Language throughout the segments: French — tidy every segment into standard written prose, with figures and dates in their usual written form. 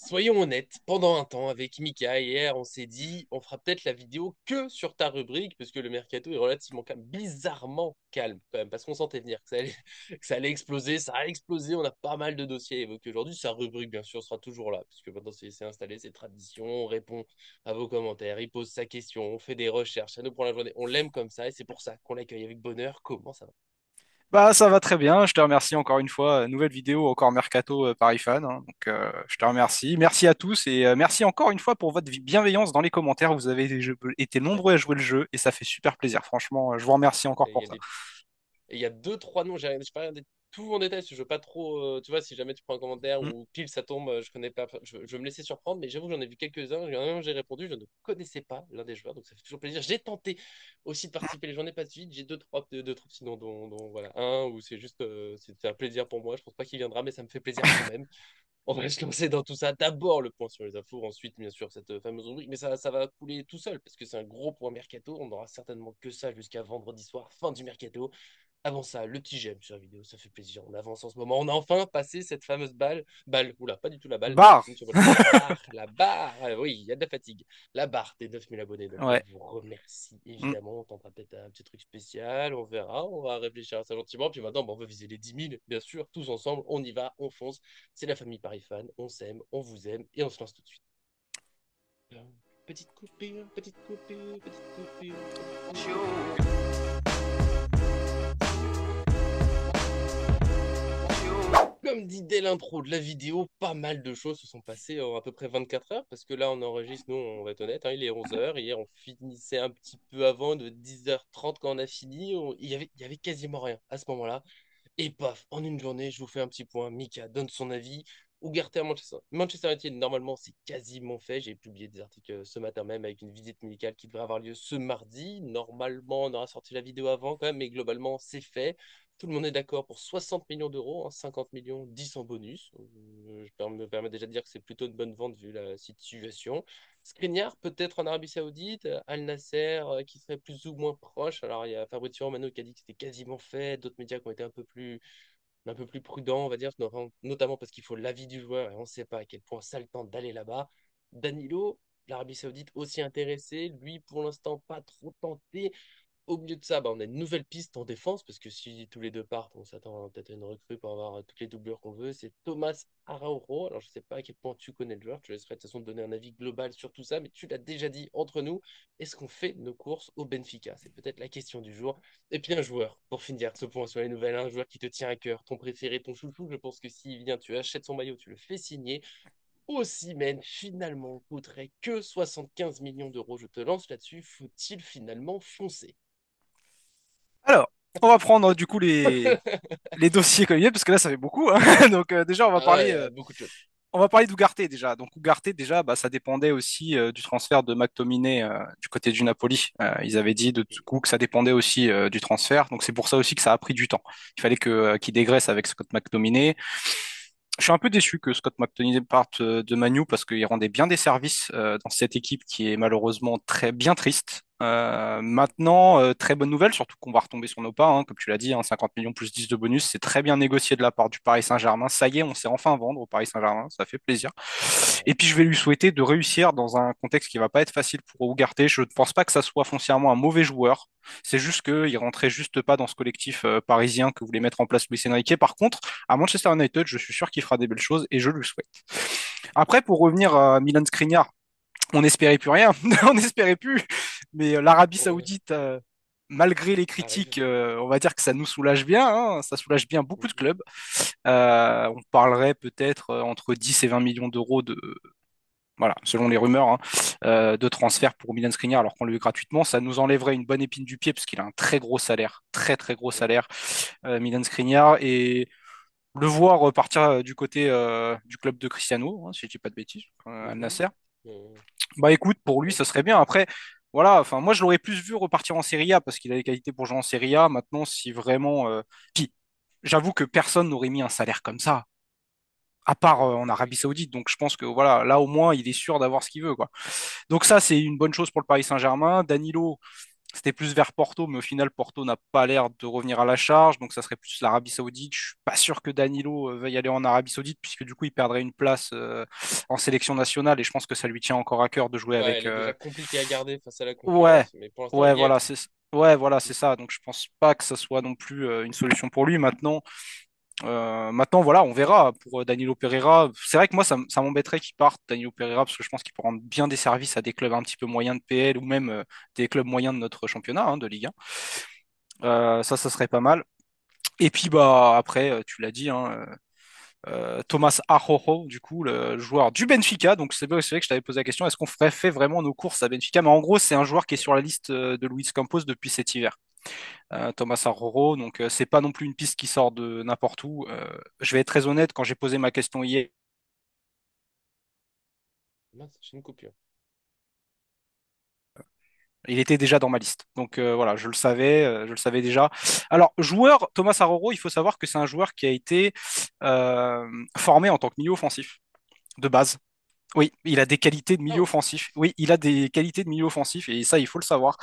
Soyons honnêtes, pendant un temps, avec Mika, hier, on s'est dit, on fera peut-être la vidéo que sur ta rubrique, parce que le mercato est relativement calme, bizarrement calme, quand même, parce qu'on sentait venir que ça allait exploser, ça a explosé, on a pas mal de dossiers à évoquer aujourd'hui. Sa rubrique, bien sûr, sera toujours là, parce que maintenant c'est installé, c'est tradition, on répond à vos commentaires, il pose sa question, on fait des recherches, ça nous prend la journée, on l'aime comme ça, et c'est pour ça qu'on l'accueille avec bonheur. Comment ça va? Bah ça va très bien, je te remercie encore une fois. Nouvelle vidéo encore Mercato Paris Fan, hein. Donc je te remercie. Merci à tous et merci encore une fois pour votre bienveillance dans les commentaires. Vous avez été nombreux à jouer le jeu et ça fait super plaisir. Franchement, je vous remercie encore Il y pour a ça. des Et il y a deux, trois noms, j'ai pas regardé tout en détail, parce que je veux pas trop. Tu vois, si jamais tu prends un commentaire Mm. ou pile ça tombe, je connais pas. Je veux me laisser surprendre, mais j'avoue que j'en ai vu quelques-uns. Il y en a un, j'ai répondu, je ne connaissais pas l'un des joueurs, donc ça fait toujours plaisir. J'ai tenté aussi de participer, les journées passent vite. J'ai deux, trois petits noms, dont voilà, un où c'est juste. C'est un plaisir pour moi. Je pense pas qu'il viendra, mais ça me fait plaisir quand même. On va se lancer dans tout ça. D'abord le point sur les infos, ensuite bien sûr cette fameuse rubrique, mais ça va couler tout seul parce que c'est un gros point mercato. On n'aura certainement que ça jusqu'à vendredi soir, fin du mercato. Avant ça, le petit j'aime sur la vidéo, ça fait plaisir. On avance en ce moment. On a enfin passé cette fameuse oula, pas du tout la balle, Barre. une seconde. La barre, oui, il y a de la fatigue. La barre des 9000 abonnés. Donc on Ouais. vous remercie, Mm. évidemment. On tentera peut-être un petit truc spécial, on verra, on va réfléchir à ça gentiment. Puis maintenant, on veut viser les 10 000, bien sûr, tous ensemble. On y va, on fonce. C'est la famille Paris Fan, on s'aime, on vous aime, et on se lance tout de suite. Petite coupure, petite coupure, petite coupure, petite coupure. Comme dit dès l'intro de la vidéo, pas mal de choses se sont passées en à peu près 24 heures, parce que là on enregistre, nous on va être honnête, hein, il est 11 heures. Hier on finissait un petit peu avant, de 10h30 quand on a fini, il y avait quasiment rien à ce moment-là. Et paf, en une journée, je vous fais un petit point. Mika donne son avis. Ugarte à Manchester. Manchester United, normalement, c'est quasiment fait. J'ai publié des articles ce matin même avec une visite médicale qui devrait avoir lieu ce mardi. Normalement, on aura sorti la vidéo avant quand même, mais globalement, c'est fait. Tout le monde est d'accord pour 60 millions d'euros, hein, 50 millions, 10 en bonus. Me permets déjà de dire que c'est plutôt une bonne vente vu la situation. Skriniar, peut-être en Arabie Saoudite, Al Nasser qui serait plus ou moins proche. Alors il y a Fabrizio Romano qui a dit que c'était quasiment fait, d'autres médias qui ont été un peu plus prudents, on va dire, notamment parce qu'il faut l'avis du joueur et on ne sait pas à quel point ça le tente d'aller là-bas. Danilo, l'Arabie Saoudite aussi intéressé, lui pour l'instant pas trop tenté. Au milieu de ça, bah, on a une nouvelle piste en défense, parce que si tous les deux partent, on s'attend peut-être à une recrue pour avoir toutes les doublures qu'on veut. C'est Thomas Arauro. Alors, je ne sais pas à quel point tu connais le joueur. Je te laisserai de toute façon donner un avis global sur tout ça, mais tu l'as déjà dit entre nous. Est-ce qu'on fait nos courses au Benfica? C'est peut-être la question du jour. Et puis, un joueur, pour finir ce point sur les nouvelles, un joueur qui te tient à cœur, ton préféré, ton chouchou. Je pense que s'il vient, tu achètes son maillot, tu le fais signer. Osimhen, finalement, coûterait que 75 millions d'euros. Je te lance là-dessus. Faut-il finalement foncer? Alors, on va prendre du coup les dossiers comme il est parce que là ça fait beaucoup, hein. Donc déjà Ah ouais, il y a beaucoup de choses. on va parler d'Ougarté déjà. Donc Ougarté déjà, bah, ça dépendait aussi du transfert de McTominay du côté du Napoli. Ils avaient dit de tout coup que ça dépendait aussi du transfert. Donc c'est pour ça aussi que ça a pris du temps. Il fallait que qu'il dégraisse avec Scott McTominay. Je suis un peu déçu que Scott McTominay parte de Manu parce qu'il rendait bien des services dans cette équipe qui est malheureusement très bien triste. Maintenant, très bonne nouvelle, surtout qu'on va retomber sur nos pas, hein, comme tu l'as dit, hein, 50 millions plus 10 de bonus, c'est très bien négocié de la part du Paris Saint-Germain. Ça y est, on sait enfin vendre au Paris Saint-Germain, ça fait plaisir. Et Ouais. puis je vais lui souhaiter de réussir dans un contexte qui va pas être facile pour Ugarte. Je ne pense pas que ça soit foncièrement un mauvais joueur. C'est juste qu'il rentrait juste pas dans ce collectif parisien que voulait mettre en place Luis Enrique. Par contre, à Manchester United, je suis sûr qu'il fera des belles choses et je lui souhaite. Après, pour revenir à Milan Skriniar, on n'espérait plus rien, on n'espérait plus. Mais l'Arabie Ouais. Saoudite, malgré les Arrive. critiques, on va dire que ça nous soulage bien, hein, ça soulage bien beaucoup de Mhm. clubs. On parlerait peut-être entre 10 et 20 millions d'euros de, voilà, selon les rumeurs, hein, de transfert pour Milan Skriniar, alors qu'on le veut gratuitement, ça nous enlèverait une bonne épine du pied parce qu'il a un très gros salaire, très très gros Ouais. salaire, Milan Skriniar, et le voir partir du côté du club de Cristiano, hein, si je dis pas de bêtises, Al Mhm. Nasser. Mhm. Bah écoute, pour lui, Ouais. ça serait bien. Après, voilà, enfin moi je l'aurais plus vu repartir en Serie A parce qu'il a les qualités pour jouer en Serie A. Maintenant, si vraiment, puis j'avoue que personne n'aurait mis un salaire comme ça à part Ouais, en bah Arabie oui. Saoudite. Donc je pense que voilà, là au moins il est sûr d'avoir ce qu'il veut, quoi. Donc ça, c'est une bonne chose pour le Paris Saint-Germain. Danilo, C'était plus vers Porto, mais au final, Porto n'a pas l'air de revenir à la charge, donc ça serait plus l'Arabie Saoudite. Je suis pas sûr que Danilo veuille aller en Arabie Saoudite, puisque du coup, il perdrait une place en sélection nationale, et je pense que ça lui tient encore à cœur de jouer Ouais, avec. elle est déjà compliquée à garder face à la Ouais, concurrence, mais pour l'instant, ouais, il y est. voilà, ouais, voilà, c'est ça. Donc je pense pas que ça soit non plus une solution pour lui. Maintenant, voilà, on verra pour Danilo Pereira. C'est vrai que moi, ça m'embêterait qu'il parte, Danilo Pereira, parce que je pense qu'il peut rendre bien des services à des clubs un petit peu moyens de PL ou même des clubs moyens de notre championnat, hein, de Ligue 1. Ça serait pas mal. Et puis, bah, après, tu l'as dit, hein, Thomas Arrojo, du coup, le joueur du Benfica. Donc, c'est vrai que je t'avais posé la question, est-ce qu'on ferait fait vraiment nos courses à Benfica? Mais en gros, c'est un joueur qui est sur la liste de Luis Campos depuis cet hiver. Thomas Arrojo, donc c'est pas non plus une piste qui sort de n'importe où. Je vais être très honnête, quand j'ai posé ma question hier, Mince, j'ai une coupure. il était déjà dans ma liste. Donc voilà, je le savais déjà. Alors, joueur, Thomas Arrojo, il faut savoir que c'est un joueur qui a été euh, formé en tant que milieu offensif de base. Oui, il a des qualités de Ah, milieu ok. offensif. Oui, il a des qualités de milieu offensif et ça, il faut le savoir.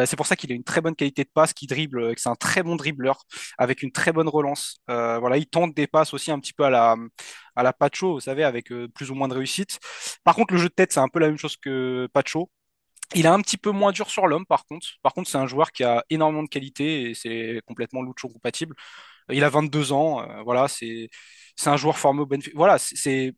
C'est pour ça qu'il a une très bonne qualité de passe, qu'il dribble, que c'est un très bon dribbleur avec une très bonne relance. Voilà, il tente des passes aussi un petit peu à la Pacho, vous savez, avec plus ou moins de réussite. Par contre, le jeu de tête, c'est un peu la même chose que Pacho. Il est un petit peu moins dur sur l'homme, par contre. Par contre, c'est un joueur qui a énormément de qualité et c'est complètement Lucho compatible. Il a 22 ans, voilà, c'est un joueur formé au Benfica. Voilà, c'est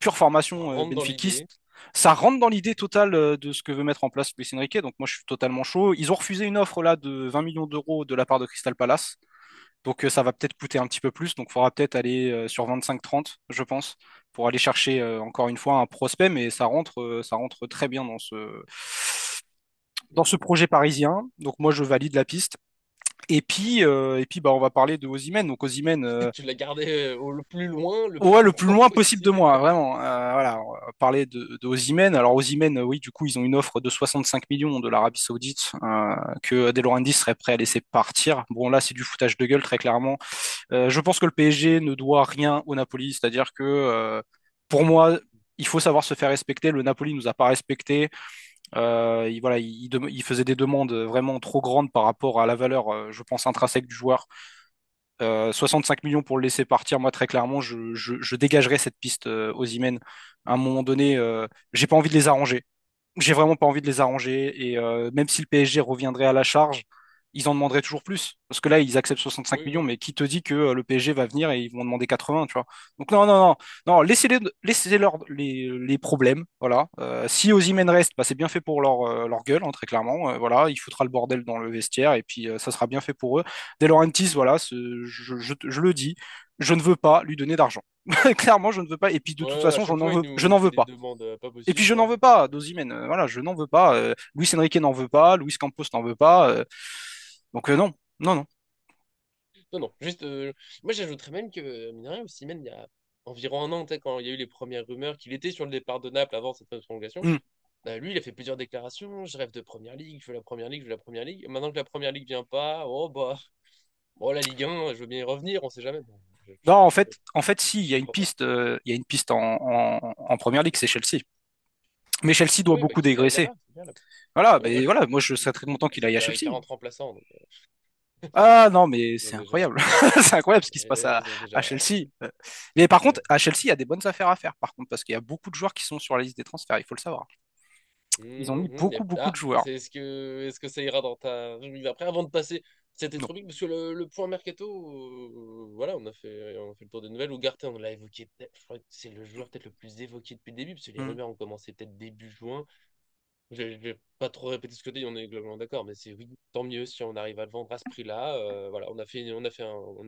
pure Ça formation rentre dans benfiquiste. l'idée. Ça rentre dans l'idée totale de ce que veut mettre en place Luis Enrique, donc moi je suis totalement chaud. Ils ont refusé une offre là de 20 millions d'euros de la part de Crystal Palace, donc ça va peut-être coûter un petit peu plus, donc il faudra peut-être aller sur 25-30, je pense, pour aller chercher encore une fois un prospect, mais ça rentre très bien dans ce projet parisien, donc moi je valide la piste. Et puis bah, on va parler de Osimhen. Donc Osimhen, Tu l'as gardé au plus loin, le ouais, plus le plus loin loin possible de possible. moi, vraiment. Voilà, on va parler de Osimhen. Alors Osimhen, oui, du coup, ils ont une offre de 65 millions de l'Arabie Saoudite que De Laurentiis serait prêt à laisser partir. Bon, là, c'est du foutage de gueule, très clairement. Je pense que le PSG ne doit rien au Napoli, c'est-à-dire que pour moi, il faut savoir se faire respecter. Le Napoli nous a pas respecté. Voilà, il faisait des demandes vraiment trop grandes par rapport à la valeur, je pense, intrinsèque du joueur. 65 millions pour le laisser partir, moi très clairement, je dégagerais cette piste Osimhen. À un moment donné, j'ai pas envie de les arranger. J'ai vraiment pas envie de les arranger. Et même si le PSG reviendrait à la charge, ils en demanderaient toujours plus. Parce que là, ils acceptent 65 Oui, millions, oui. mais qui te dit que le PSG va venir et ils vont demander 80, tu vois. Donc non, non, non, non, laissez-leur les problèmes. Voilà. Si Osimhen reste, bah, c'est bien fait pour leur gueule, hein, très clairement. Voilà, il foutra le bordel dans le vestiaire et puis ça sera bien fait pour eux. De Laurentiis, voilà, je le dis, je ne veux pas lui donner d'argent. Clairement, je ne veux pas. Et puis de toute Ouais, à façon, chaque fois, je il n'en fait veux des pas. demandes pas Et puis possibles. je n'en veux pas d'Osimhen. Voilà, je n'en veux pas. Luis Enrique n'en veut pas. Luis Campos n'en veut pas. Donc non, non, non. Non, non, juste. Moi, j'ajouterais même que, mine de rien, Osimhen, il y a environ un an, tu sais, quand il y a eu les premières rumeurs qu'il était sur le départ de Naples avant cette prolongation, Hmm. lui, il a fait plusieurs déclarations. Je rêve de première ligue, je veux la première ligue, je veux la première ligue. Maintenant que la première ligue vient pas, oh bah. Bon, la Ligue 1, je veux bien y revenir, on sait jamais. Bon, Non, je en fait, si, crois pas. il y a une piste en première ligue, c'est Chelsea. Mais Chelsea doit Oui, bah, beaucoup qu'il aille dégraisser. là-bas, c'est bien là. Voilà, Ouais, mais voilà, moi je serais très content qu'il ça aille à fait avec Chelsea. 40 remplaçants, donc Ah non, mais ils ont c'est déjà, incroyable. C'est incroyable ce qui se passe ils ont à déjà. Chelsea. Mais par contre, Ouais. à Chelsea, il y a des bonnes affaires à faire, par contre, parce qu'il y a beaucoup de joueurs qui sont sur la liste des transferts, il faut le savoir. Ils ont mis Mhm, beaucoup, beaucoup de Ah, joueurs. est-ce que ça ira dans ta rubrique d'après avant de passer cette Non. rubrique parce que le point mercato, voilà, on a fait le tour des nouvelles. Ugarte, on l'a évoqué, je crois que c'est le joueur peut-être le plus évoqué depuis le début parce que les Hmm. rumeurs ont commencé peut-être début juin. Je vais pas trop répéter ce que tu dis, on est globalement d'accord, mais c'est oui, tant mieux si on arrive à le vendre à ce prix-là. Voilà, on a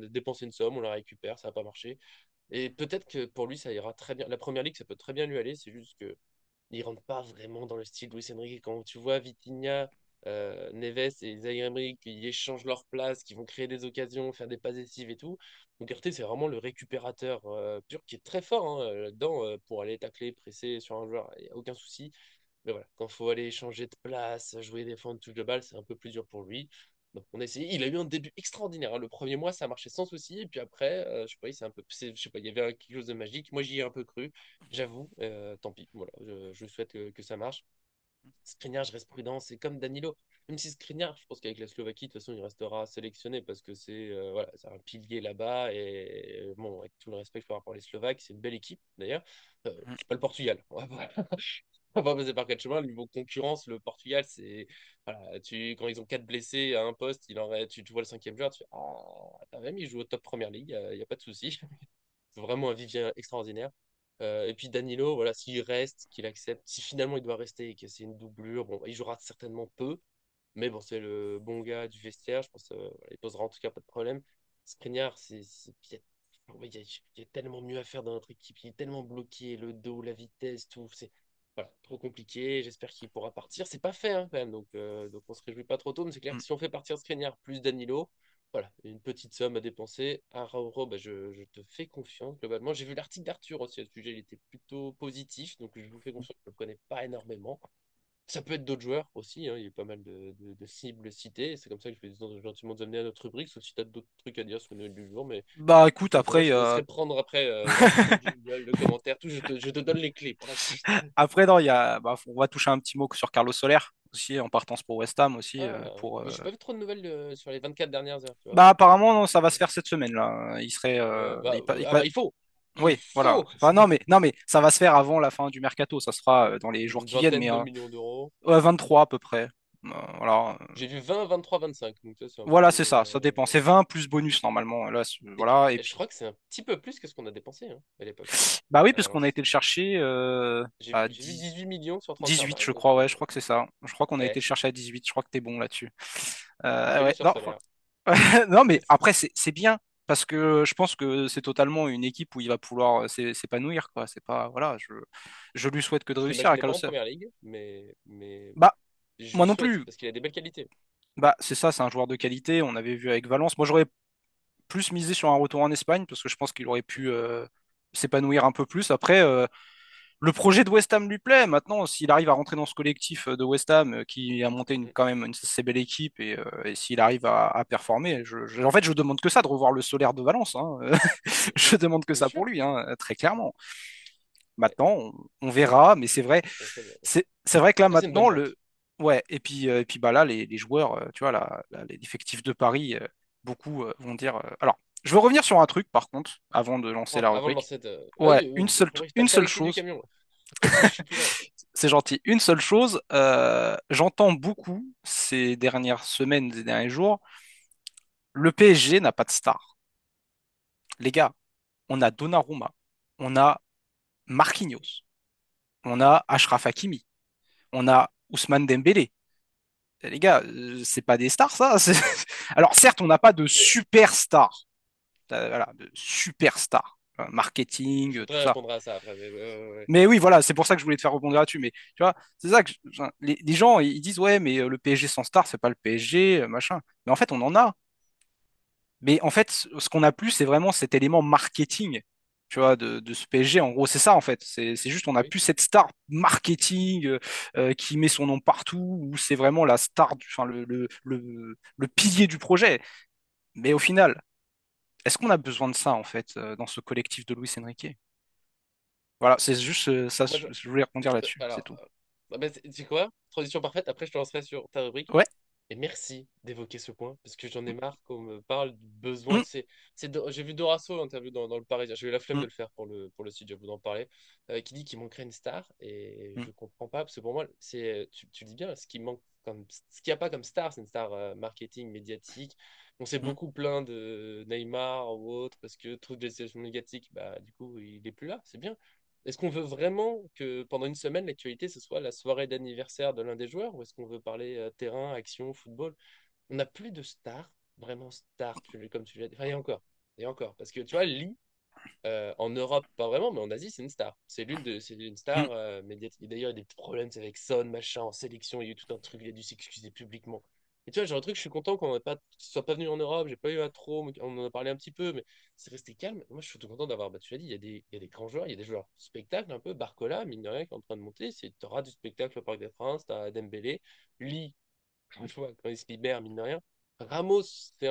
dépensé une somme, on la récupère, ça n'a pas marché. Et peut-être que pour lui, ça ira très bien. La première ligue, ça peut très bien lui aller, c'est juste que il rentre pas vraiment dans le style Luis Enrique. Quand tu vois Vitinha, Neves et Zaire Emery qui échangent leur place, qui vont créer des occasions, faire des passes décisives et tout. Donc Arte, c'est vraiment le récupérateur pur qui est très fort là-dedans pour aller tacler, presser sur un joueur, il n'y a aucun souci. Mais voilà, quand il faut aller changer de place, jouer défendre, touche de balle, c'est un peu plus dur pour lui. Donc on a essayé. Il a eu un début extraordinaire, hein. Le premier mois, ça a marché sans souci. Et puis après, je sais pas, je sais pas, il y avait quelque chose de magique. Moi, j'y ai un peu cru, j'avoue. Tant pis, voilà. Je souhaite que ça marche. Skriniar, je reste prudent. C'est comme Danilo. Même si Skriniar, je pense qu'avec la Slovaquie, de toute façon, il restera sélectionné parce que voilà, c'est un pilier là-bas. Et bon, avec tout le respect que je peux avoir pour les Slovaques, c'est une belle équipe d'ailleurs. Mm. C'est pas le Portugal. On va passer par quatre chemins. Le niveau concurrence, le Portugal, c'est. Voilà, quand ils ont quatre blessés à un poste, tu vois le cinquième joueur, tu fais ah, t'as même, il joue au top première ligue, il n'y a pas de souci. C'est vraiment un vivier extraordinaire. Et puis Danilo, voilà, s'il reste, qu'il accepte, si finalement il doit rester et que c'est une doublure, bon, il jouera certainement peu, mais bon, c'est le bon gars du vestiaire, je pense, voilà, il posera en tout cas pas de problème. Skriniar, il y a tellement mieux à faire dans notre équipe, il est tellement bloqué, le dos, la vitesse, tout, c'est voilà, trop compliqué. J'espère qu'il pourra partir. C'est pas fait hein, quand même, donc on se réjouit pas trop tôt, mais c'est clair Mm. que si on fait partir Skriniar plus Danilo, voilà, une petite somme à dépenser. Arauro, bah, je te fais confiance globalement. J'ai vu l'article d'Arthur aussi à ce sujet, il était plutôt positif, donc je vous fais confiance. Je ne le connais pas énormément. Ça peut être d'autres joueurs aussi, hein, il y a pas mal de cibles citées. C'est comme ça que je vais gentiment nous amener à notre rubrique, sauf si tu as d'autres trucs à dire sur le Noël du jour. Mais Bah écoute, comme toi, après, je te laisserai prendre après le jingle, le commentaire, tout. Je te donne les clés pour la suite. après non, on va toucher un petit mot sur Carlos Soler aussi en partance pour West Ham aussi Ah, pour. mais j'ai pas vu trop de nouvelles sur les 24 dernières heures, tu vois. Bah apparemment non, ça va se faire cette semaine là. Il serait, Il faut. Il oui, voilà. faut Enfin non mais ça va se faire avant la fin du mercato. Ça sera dans les jours une qui viennent, vingtaine mais de millions d'euros. ouais, 23 à peu près. Voilà. J'ai vu 20, 23, 25. Donc ça, c'est un peu. Voilà, c'est ça. Ça dépend. C'est 20 plus bonus normalement. Là, voilà. Et Et je puis, crois que c'est un petit peu plus que ce qu'on a dépensé hein, à l'époque. bah oui, parce qu'on a Lens. été le chercher à J'ai vu 18 millions sur 18, je Transfermarkt. Donc, crois. Ouais, je crois que c'est ça. Je crois qu'on a été ouais, le chercher à 18. Je crois que t'es bon là-dessus. fais-le Ouais, sur non, Solaire. non, mais après, c'est bien parce que je pense que c'est totalement une équipe où il va pouvoir s'épanouir, quoi. C'est pas, voilà, je lui souhaite que de Je réussir avec l'imaginais pas en Alonso. première ligue, mais Bah, je moi lui non souhaite plus. parce qu'il a des belles qualités. Bah, c'est ça, c'est un joueur de qualité. On avait vu avec Valence. Moi, j'aurais plus misé sur un retour en Espagne parce que je pense qu'il aurait pu s'épanouir un peu plus. Après, le projet de West Ham lui plaît. Maintenant, s'il arrive à rentrer dans ce collectif de West Ham qui a monté Mhm. quand même une assez belle équipe et s'il arrive à performer, en fait, je demande que ça, de revoir le solaire de Valence, hein. Je demande que Bien ça sûr. pour lui, hein, très clairement. Ouais, Maintenant, on verra, mais c'est vrai, on sait bien. c'est vrai que là Ça, c'est une bonne maintenant, vente. ouais, et puis bah là, les joueurs, tu vois, l'effectif de Paris, beaucoup vont dire. Alors, je veux revenir sur un truc, par contre, avant de lancer Ah, la avant de rubrique. lancer. Ouais, Vas-y, une t'as seule les clés du chose. camion. Vas-y, je suis tout là. C'est gentil. Une seule chose, j'entends beaucoup ces dernières semaines, ces derniers jours, le PSG n'a pas de star. Les gars, on a Donnarumma, on a Marquinhos, on a Achraf Hakimi, on a Ousmane Dembélé. Les gars, c'est pas des stars, ça. Alors certes, on n'a pas de Mais superstar, voilà, de superstar, marketing, je te tout ça. répondrai à ça après. Ouais. Mais oui, voilà, c'est pour ça que je voulais te faire rebondir là-dessus. Mais tu vois, c'est ça que les gens ils disent ouais, mais le PSG sans star, c'est pas le PSG, machin. Mais en fait, on en a. Mais en fait, ce qu'on a plus, c'est vraiment cet élément marketing, tu vois, de ce PSG. En gros, c'est ça en fait. C'est juste, on a Oui. plus cette star marketing qui met son nom partout, où c'est vraiment la star, enfin le pilier du projet. Mais au final, est-ce qu'on a besoin de ça en fait dans ce collectif de Luis Enrique? Voilà, c'est juste ça. Moi, Je voulais répondre là-dessus, c'est alors, tout. tu sais quoi? Transition parfaite. Après, je te lancerai sur ta rubrique. Ouais. Et merci d'évoquer ce point, parce que j'en ai marre qu'on me parle du besoin. Mm, J'ai vu Dorasso l'interview dans le Parisien. J'ai eu la flemme mm, de le faire pour le site, je vais vous en parler. Qui dit qu'il manquerait une star. Et mm, je comprends pas, parce que pour moi, tu dis bien, ce qu'il n'y a pas comme star, c'est une star marketing, médiatique. On s'est mm. beaucoup plaint de Neymar ou autre, parce que trop de gestion médiatique, bah, du coup, il est plus là. C'est bien. Est-ce qu'on veut vraiment que pendant une semaine, l'actualité, ce soit la soirée d'anniversaire de l'un des joueurs ou est-ce qu'on veut parler terrain, action, football? On n'a plus de stars, vraiment stars, comme tu l'as dit. Enfin, et encore. Parce que tu vois, Lee, en Europe, pas vraiment, mais en Asie, c'est une star. C'est une Mm. star médiatique. Et d'ailleurs, il y a des petits problèmes avec Son, machin, en sélection, il y a eu tout un truc, il a dû s'excuser publiquement. Et tu vois, genre un truc, je suis content qu'il soit pas venu en Europe, j'ai pas eu à trop, on en a parlé un petit peu, mais c'est resté calme. Moi, je suis tout content d'avoir, bah, tu l'as dit, il y a des grands joueurs, il y a des joueurs spectacle un peu. Barcola, mine de rien, qui est en train de monter. Tu auras du spectacle au Parc des Princes, tu as Dembélé, Lee, une fois, quand il se libère, mine de rien. Ramos, c'est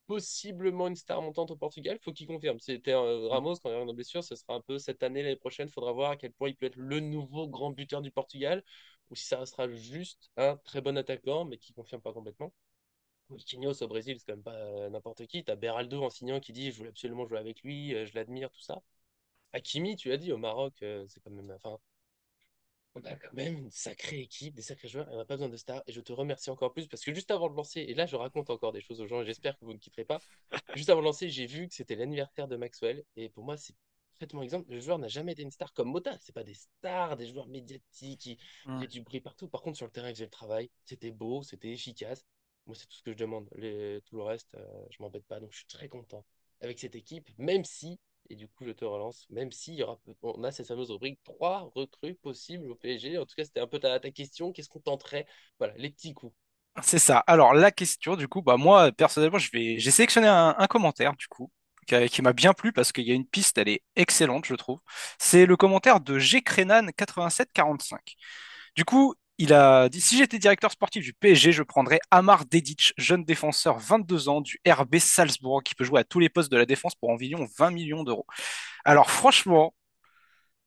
possiblement une star montante au Portugal, faut qu'il confirme. C'était Ramos, quand il revient de blessure, ce sera un peu cette année, l'année prochaine, faudra voir à quel point il peut être le nouveau grand buteur du Portugal. ou si ça restera juste un très bon attaquant, mais qui confirme pas complètement. Marquinhos au Brésil, c'est quand même pas n'importe qui. T'as Beraldo en signant qui dit je voulais absolument jouer avec lui, je l'admire, tout ça. Hakimi, tu l'as dit, au Maroc, c'est quand même. Enfin, on a quand même une sacrée équipe, des sacrés joueurs, et on n'a pas besoin de stars. Et je te remercie encore plus parce que juste avant de lancer, et là je raconte encore des choses aux gens, et j'espère que vous ne quitterez pas. Juste avant de lancer, j'ai vu que c'était l'anniversaire de Maxwell, et pour moi, c'est parfaitement exemple. Le joueur n'a jamais été une star comme Mota. C'est pas des stars, des joueurs médiatiques qui Mm. faisaient du bruit partout. Par contre, sur le terrain, il faisait le travail. C'était beau, c'était efficace. Moi, c'est tout ce que je demande. Tout le reste, je m'embête pas. Donc, je suis très content avec cette équipe, même si et du coup, je te relance, même s'il y aura, on a cette fameuse rubrique 3 recrues possibles au PSG. En tout cas, c'était un peu ta question. Qu'est-ce qu'on tenterait? Voilà, les petits coups. C'est ça. Alors, la question, du coup, bah, moi, personnellement, j'ai sélectionné un commentaire, du coup, qui m'a bien plu parce qu'il y a une piste, elle est excellente, je trouve. C'est le commentaire de Gcrenan8745. Du coup, il a dit, si j'étais directeur sportif du PSG, je prendrais Amar Dedic, jeune défenseur 22 ans du RB Salzbourg, qui peut jouer à tous les postes de la défense pour environ 20 millions d'euros. Alors,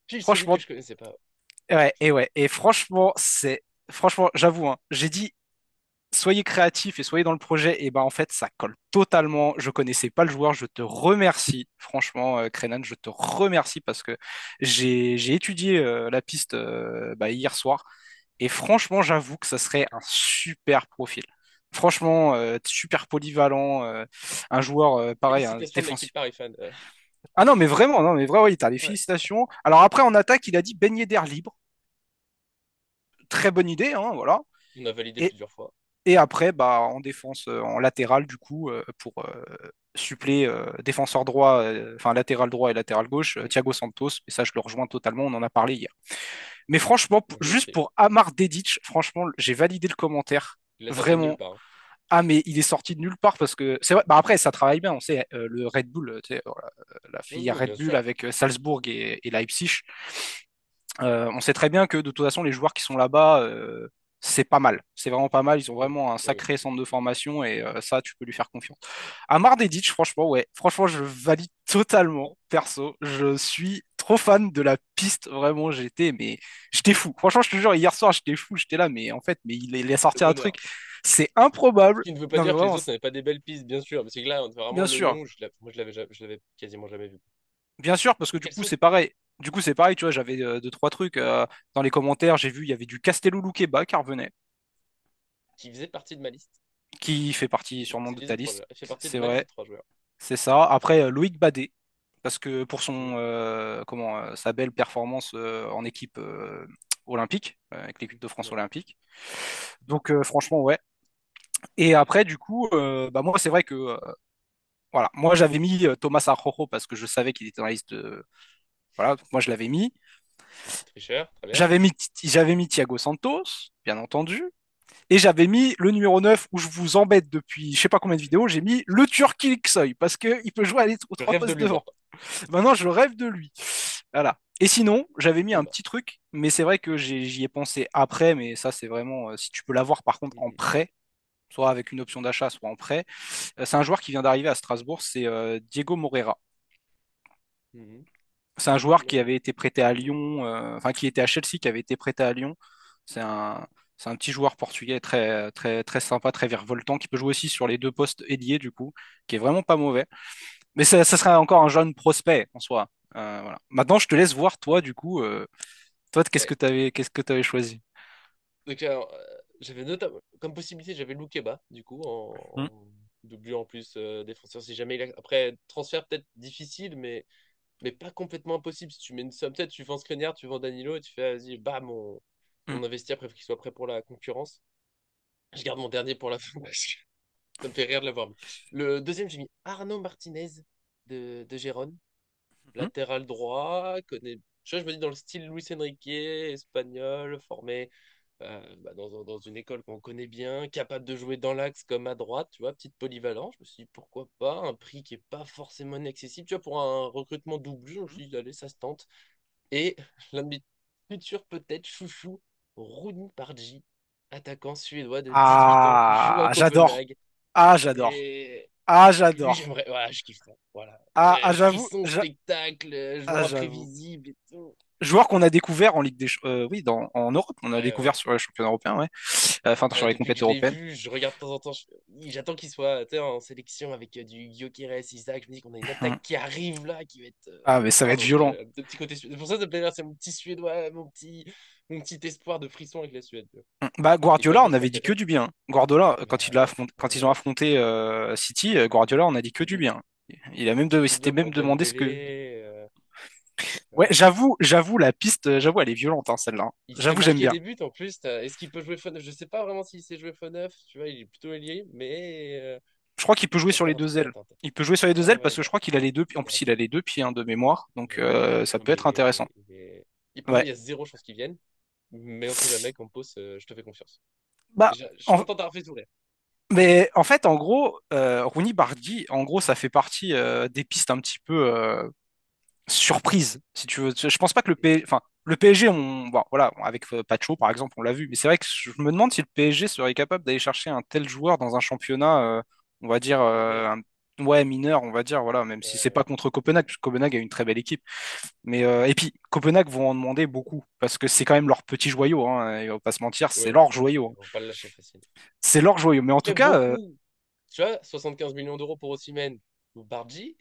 Puis celui que franchement, je connaissais pas. et franchement, franchement, j'avoue, hein, j'ai dit, soyez créatifs et soyez dans le projet, et ben en fait ça colle totalement. Je connaissais pas le joueur, je te remercie. Franchement, Krenan, je te remercie parce que j'ai étudié la piste bah, hier soir et franchement j'avoue que ça serait un super profil. Franchement, super polyvalent, un joueur pareil, un Félicitations de défensif. l'équipe Paris fan. Ah non mais vraiment, non mais vraiment, oui, t'as les Ouais, félicitations. Alors après en attaque, il a dit baigner d'air libre. Très bonne idée, hein, voilà. on a validé Et plusieurs fois. Et après, bah, en défense, en latéral, du coup, pour suppléer défenseur droit, enfin latéral droit et latéral gauche, Mm. Thiago Santos. Et ça, je le rejoins totalement, on en a parlé hier. Mais franchement, Je juste sais. pour Amar Dedic, franchement, j'ai validé le commentaire. Il a sorti de nulle Vraiment. part, hein. Ah, mais il est sorti de nulle part parce que c'est vrai. Bah après, ça travaille bien. On sait, le Red Bull, tu sais, voilà, la Oui, filière oui, Red bien Bull sûr. avec Salzbourg et Leipzig. On sait très bien que de toute façon, les joueurs qui sont là-bas, c'est pas mal. C'est vraiment pas mal. Ils ont Oui, vraiment un oui. sacré centre de formation et ça, tu peux lui faire confiance. Amar Dedic, franchement, ouais. Franchement, je valide totalement, Bon. perso. Je suis trop fan de la piste. Vraiment, mais j'étais fou. Franchement, je te jure, hier soir, j'étais fou. J'étais là, mais en fait, mais il a Le sorti un truc. bonheur. C'est Ce improbable. qui ne veut pas Non, mais dire que les vraiment, autres n'avaient pas des belles pistes, bien sûr. Parce que là, vraiment bien le sûr. nom, moi je l'avais quasiment jamais vu. Bien sûr, parce que du Quels coup, sont c'est pareil. Du coup, c'est pareil, tu vois, j'avais deux, trois trucs dans les commentaires. J'ai vu, il y avait du Castello Luqueba qui revenait, qui faisaient partie de ma liste? qui fait partie sûrement C'est de les ta autres trois liste. joueurs. Il fait partie de C'est ma liste vrai, de 3 joueurs. c'est ça. Après, Loïc Badet, parce que pour Mm. son sa belle performance en équipe olympique, avec l'équipe de France Ouais. olympique. Donc franchement, ouais. Et après, du coup, bah moi, c'est vrai que voilà, moi j'avais mis Thomas Arrojo parce que je savais qu'il était dans la liste. Voilà, donc moi je l'avais mis. Tricheur, très bien. J'avais mis Thiago Santos, bien entendu. Et j'avais mis le numéro 9 où je vous embête depuis je sais pas combien de vidéos, j'ai mis le Turc Ilksoy parce qu'il peut jouer aux Je trois rêve de postes lui devant. maintenant. Maintenant, je rêve de lui. Voilà. Et sinon, j'avais mis un Oula. petit truc, mais c'est vrai que j'y ai pensé après, mais ça, c'est vraiment, si tu peux l'avoir par contre en Mhm. prêt, soit avec une option d'achat, soit en prêt, c'est un joueur qui vient d'arriver à Strasbourg, c'est Diego Moreira. Mhm. C'est un Non, joueur non, qui non. avait été prêté à Lyon, enfin qui était à Chelsea, qui avait été prêté à Lyon. C'est un, c'est un petit joueur portugais très, très, très sympa, très virevoltant, qui peut jouer aussi sur les deux postes ailiers du coup, qui est vraiment pas mauvais. Mais ça serait encore un jeune prospect en soi. Voilà. Maintenant, je te laisse voir toi du coup. Toi, Ouais. qu'est-ce que t'avais choisi? Donc, alors, j'avais notamment, comme possibilité, j'avais Loukeba, du coup, Hmm. en doublé en plus défenseur. Si jamais après, transfert peut-être difficile, mais pas complètement impossible. Si tu mets une somme, peut-être tu vends Skriniar, tu vends Danilo et tu fais, vas-y, bam, Hmm. on investit après qu'il soit prêt pour la concurrence. Je garde mon dernier pour la fin parce que ça me fait rire de l'avoir mis. Le deuxième, j'ai mis Arnaud Martinez de Gérone, Hmm. latéral droit, connaît. Je me dis dans le style Luis Enrique, espagnol, formé dans une école qu'on connaît bien, capable de jouer dans l'axe comme à droite, tu vois, petite polyvalence. Je me suis dit pourquoi pas, un prix qui est pas forcément inaccessible, tu vois, pour un recrutement double, je me suis dit allez, ça se tente. Et l'un de mes futurs peut-être chouchou, Rooney Bargi, attaquant suédois de 18 ans qui joue à Ah, j'adore. Copenhague. Ah, j'adore. Et Ah, lui, j'adore. j'aimerais, voilà, je kifferais. Voilà. Ah, Frisson, spectacle, ah, joueur j'avoue. imprévisible et tout. joueur qu'on a découvert en oui, en Europe, on a Ouais, découvert ouais. sur les championnats européens, ouais. Enfin, sur les Depuis que compétitions je l'ai européennes. vu, je regarde de temps en temps. J'attends qu'il soit, tu sais, en sélection avec du Gyökeres, Isaac. Je me dis qu'on a une attaque qui arrive là, qui va être. Ah, mais ça va être Donc, violent. de petit côté. C'est pour ça que ça me plaît bien, c'est mon petit Suédois, mon petit espoir de frisson avec la Suède. Bah, Et quoi Guardiola, on d'autre, avait dit que Mercato? du bien. Guardiola, Bah, quand ils ont affronté City, Guardiola, on a dit que du bien. Il Petit s'était bloc même pour demandé ce que. Dembélé. Ouais, Ouais. j'avoue, la piste, j'avoue, elle est violente, hein, celle-là. Il se fait J'avoue, j'aime marquer bien. des buts en plus. Est-ce qu'il peut jouer faux neuf? Je sais pas vraiment s'il sait jouer faux neuf. Tu vois, il est plutôt ailier, mais Je crois qu'il peut jouer pourquoi sur pas les dans toute deux ailes. l'attente. Il peut jouer sur les deux Ouais, ailes ouais, parce que je bah, crois qu'il a les deux pieds. En il a plus, il a les deux pieds hein, de mémoire, donc Ouais. ça Non, peut mais être intéressant. et pour moi, Ouais. il y a zéro chance qu'il vienne. Mais on sait jamais, Campos, je te fais confiance. Bah, Je suis en- content d'avoir fait sourire. mais en fait, en gros, Rooney Bardi, en gros, ça fait partie des pistes un petit peu surprise, si tu veux. Je pense pas que enfin, le PSG, bon, voilà, avec Pacho par exemple, on l'a vu, mais c'est vrai que je me demande si le PSG serait capable d'aller chercher un tel joueur dans un championnat, on va dire, Mineur. ouais, mineur, on va dire, voilà, même si c'est pas Ouais, contre Copenhague, parce que Copenhague a une très belle équipe. Mais et puis Copenhague vont en demander beaucoup, parce que c'est quand même leur petit joyau, hein, et on va pas se mentir, c'est ouais, leur tout à fait. joyau. On va pas le lâcher facile. C'est leur joyau. Mais en tout Après, cas, beaucoup, tu vois, 75 millions d'euros pour Osimhen ou Bardji,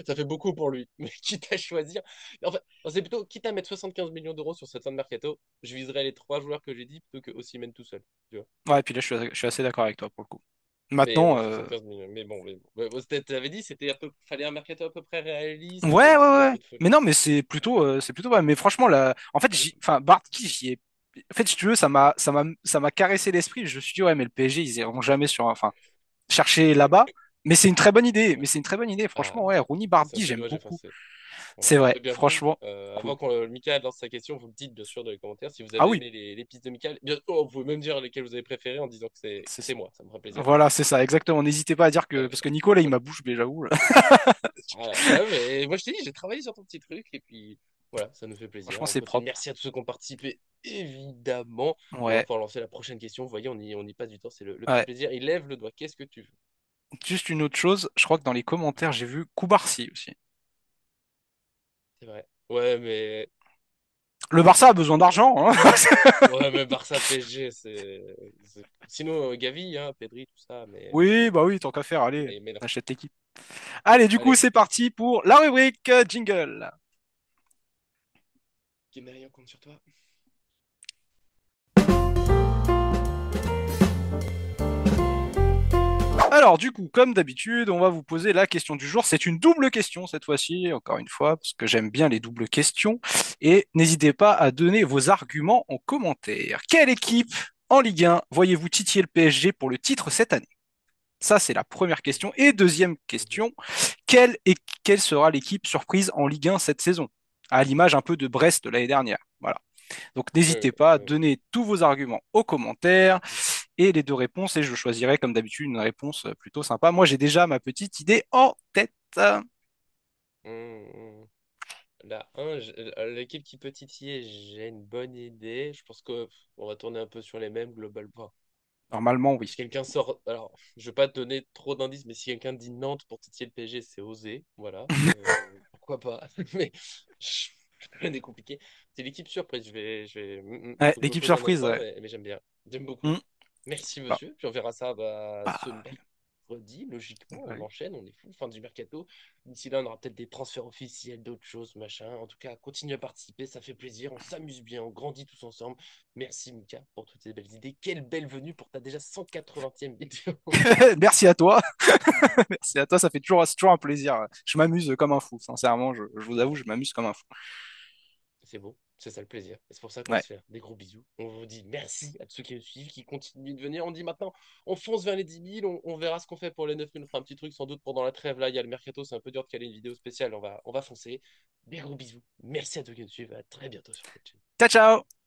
ça fait beaucoup pour lui. Mais quitte à choisir. En fait, c'est plutôt, quitte à mettre 75 millions d'euros sur cette fin de mercato, je viserais les trois joueurs que j'ai dit plutôt que Osimhen tout seul. Tu vois. ouais, et puis là, je suis assez d'accord avec toi pour le coup. Mais Maintenant, 75 millions. Mais bon. T'avais dit, fallait un mercato à peu près réaliste, ouais, ouais, même s'il y a un ouais. peu de Mais folie. non, mais c'est plutôt pas. Mais franchement, là, en fait, enfin, Bartki, j'y ai. En fait, si tu veux, ça m'a caressé l'esprit. Je me suis dit, ouais, mais le PSG, ils iront jamais enfin, chercher là-bas. Mais c'est une très bonne idée. Mais Ouais. c'est une très bonne idée. Ah, Franchement, ouais, Rooney c'est un Bardi, j'aime Suédois, j'ai beaucoup. foncé. C'est Voilà. vrai, Eh bien, vous, franchement, cool. avant que Mika lance sa question, vous me dites bien sûr dans les commentaires si vous Ah avez oui, aimé les pistes de Mika. Bien, oh, vous pouvez même dire lesquelles vous avez préférées en disant que c'est c'est moi, ça me fera plaisir. voilà, c'est ça, exactement. N'hésitez pas à dire que. Euh, Parce que Nico, là, il moi, m'a bouche bée, j'avoue. voilà. Ouais, mais moi je t'ai dit, j'ai travaillé sur ton petit truc et puis voilà, ça nous fait plaisir. Franchement, On c'est continue. propre. Merci à tous ceux qui ont participé, évidemment. Et on va Ouais, pouvoir lancer la prochaine question. Vous voyez, on y passe du temps, c'est le petit ouais. plaisir. Il lève le doigt. Qu'est-ce que tu veux? Juste une autre chose, je crois que dans les commentaires, j'ai vu Koubarsi aussi. C'est vrai. Ouais, mais. Le Barça a besoin d'argent, hein. Ouais, mais Barça PSG, Sinon, Gavi, hein, Pedri, tout ça, Oui, bah oui, tant qu'à faire, allez, mais non. on achète l'équipe. Allez, du coup, Allez, c'est parti pour la rubrique jingle. Guémeri, on compte sur toi. Alors, du coup, comme d'habitude, on va vous poser la question du jour. C'est une double question cette fois-ci, encore une fois, parce que j'aime bien les doubles questions. Et n'hésitez pas à donner vos arguments en commentaire. Quelle équipe en Ligue 1 voyez-vous titiller le PSG pour le titre cette année? Ça, c'est la première question. Et deuxième Mhm. question, quelle sera l'équipe surprise en Ligue 1 cette saison? À l'image un peu de Brest de l'année dernière. Voilà. Donc Ouais, n'hésitez pas à ouais, ouais. donner tous vos arguments aux commentaires et les deux réponses, et je choisirai comme d'habitude une réponse plutôt sympa. Moi, j'ai déjà ma petite idée en tête. Hum. La 1, l'équipe qui peut titiller, j'ai une bonne idée. Je pense que on va tourner un peu sur les mêmes globalement. Normalement, Si oui. quelqu'un sort, alors je vais pas te donner trop d'indices, mais si quelqu'un dit Nantes pour titiller le PSG, c'est osé, voilà. Pourquoi pas? Mais je rien n'est compliqué. C'est l'équipe surprise. Ouais, Faut que je me l'équipe pose un surprise, instant, ouais. mais j'aime bien. J'aime beaucoup. Hmm. Merci Bah, monsieur. Puis on verra ça ce bah, mercredi. Logiquement, on oui. enchaîne, on est fou. Fin du mercato. D'ici là, on aura peut-être des transferts officiels, d'autres choses, machin. En tout cas, continuez à participer, ça fait plaisir. On s'amuse bien, on grandit tous ensemble. Merci Mika pour toutes ces belles idées. Quelle belle venue pour ta déjà 180e vidéo. Merci à toi. Merci à toi, c'est toujours un plaisir. Je m'amuse comme un fou, sincèrement, je vous avoue, je m'amuse comme un fou. C'est beau, c'est ça le plaisir. Et c'est pour ça qu'on va Ouais. se faire des gros bisous. On vous dit merci à tous ceux qui nous suivent, qui continuent de venir. On dit maintenant, on fonce vers les 10 000, on verra ce qu'on fait pour les 9 000. On fera un petit truc sans doute pendant la trêve. Là, il y a le mercato, c'est un peu dur de caler une vidéo spéciale. On va foncer. Des gros bisous. Merci à tous qui nous suivent. À très bientôt sur cette chaîne. Ciao, ciao!